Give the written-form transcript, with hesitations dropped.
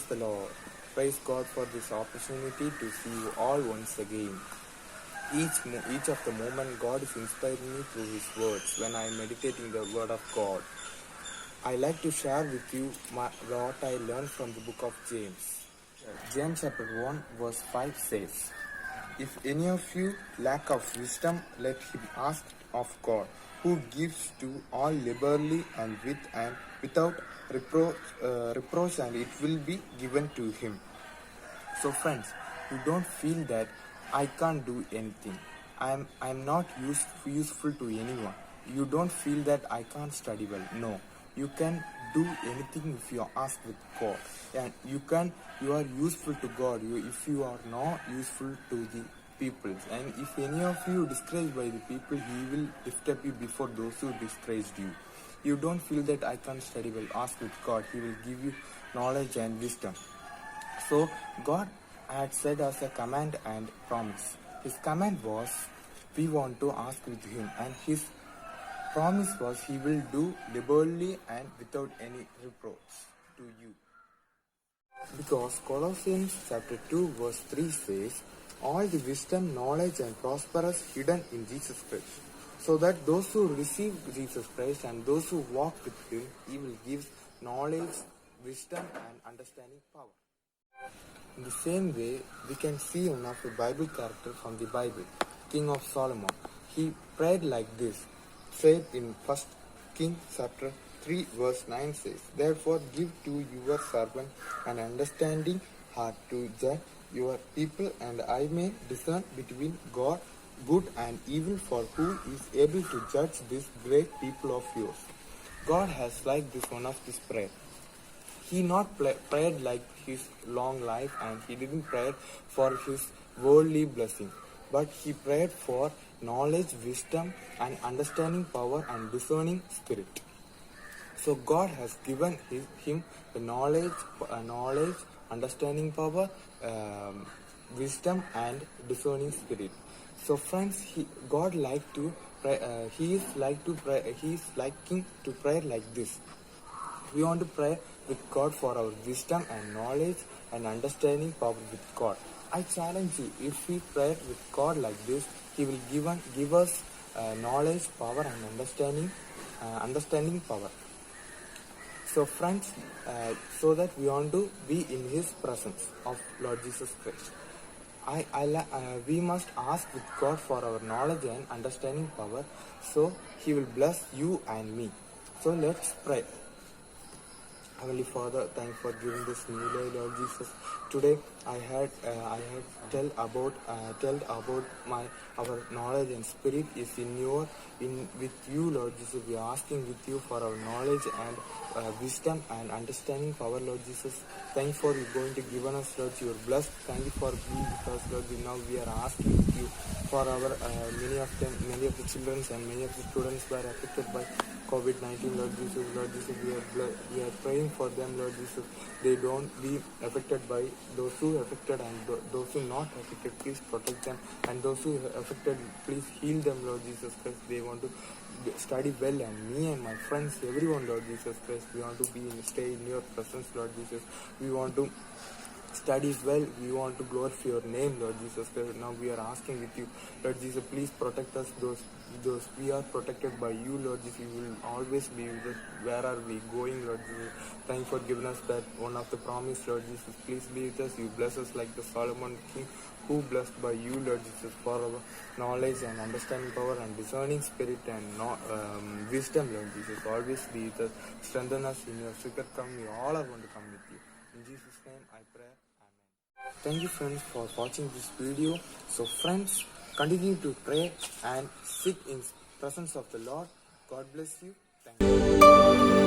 the Lord. Praise God for this opportunity to see you all once again. Each of the moment God is inspiring me through His words when I am meditating the Word of God. I like to share with you what I learned from the book of James. James chapter 1 verse 5 says, "If any of you lack of wisdom, let him ask of God, who gives to all liberally and without reproach, and it will be given to him." So friends, you don't feel that I can't do anything. I'm not useful to anyone. You don't feel that I can't study well. No, you can do anything if you ask with God, and you are useful to God. If you are not useful to the people, and if any of you discouraged by the people, He will lift up you before those who discouraged you. You don't feel that I can't study well. Ask with God. He will give you knowledge and wisdom. So God had said us a command and promise. His command was we want to ask with Him, and His promise was He will do liberally and without any reproach to you. Because Colossians chapter 2 verse 3 says, "All the wisdom, knowledge and prosperous hidden in Jesus Christ, so that those who receive Jesus Christ and those who walk with Him, He will give knowledge, wisdom and understanding power." In the same way, we can see one of a Bible character from the Bible, King of Solomon. He prayed like this, said in 1 Kings chapter 3 verse 9 says, "Therefore give to your servant an understanding heart to judge your people, and I may discern between good and evil, for who is able to judge this great people of yours." God has liked this one of this prayer. He not prayed like his long life, and he didn't pray for his worldly blessing, but he prayed for knowledge, wisdom and understanding power and discerning spirit. So God has given him the knowledge, understanding power, wisdom and discerning spirit. So friends, God like to pray. He is liking to pray like this. We want to pray with God for our wisdom and knowledge and understanding power with God. I challenge you, if we pray with God like this, He will give us knowledge, power and understanding power. So friends, so that we want to be in His presence of Lord Jesus Christ. We must ask with God for our knowledge and understanding power, so He will bless you and me. So let's pray. Heavenly Father, thank you for giving this new day, Lord Jesus. Today I had tell about our knowledge and spirit is with you, Lord Jesus. We are asking with you for our knowledge and wisdom and understanding power, Lord Jesus. Thank you for you going to give us, Lord. You are blessed. Thank you for being with us, Lord. Now we are asking with you for our many of the children and many of the students were affected by COVID-19, Lord Jesus. Lord Jesus, we are praying for them, Lord Jesus. They don't be affected by those who are affected, and those who are not affected, please protect them. And those who are affected, please heal them, Lord Jesus Christ. They want to study well, and me and my friends, everyone, Lord Jesus Christ, we want to stay in your presence, Lord Jesus. We want to study well. We want to glorify your name, Lord Jesus Christ. Now we are asking with you, Lord Jesus, please protect us. Those we are protected by you, Lord Jesus. You will always be with us. Where are we going, Lord Jesus? Thank you for giving us that one of the promise, Lord Jesus. Please be with us. You bless us like the Solomon king, who blessed by you, Lord Jesus, for our knowledge and understanding power and discerning spirit and wisdom, Lord Jesus. Always be with us. Strengthen us in your secret come. We all are going to come with you. In Jesus' name I pray. Amen. Thank you, friends, for watching this video. So friends, continue to pray and sit in presence of the Lord. God bless you. Thank you.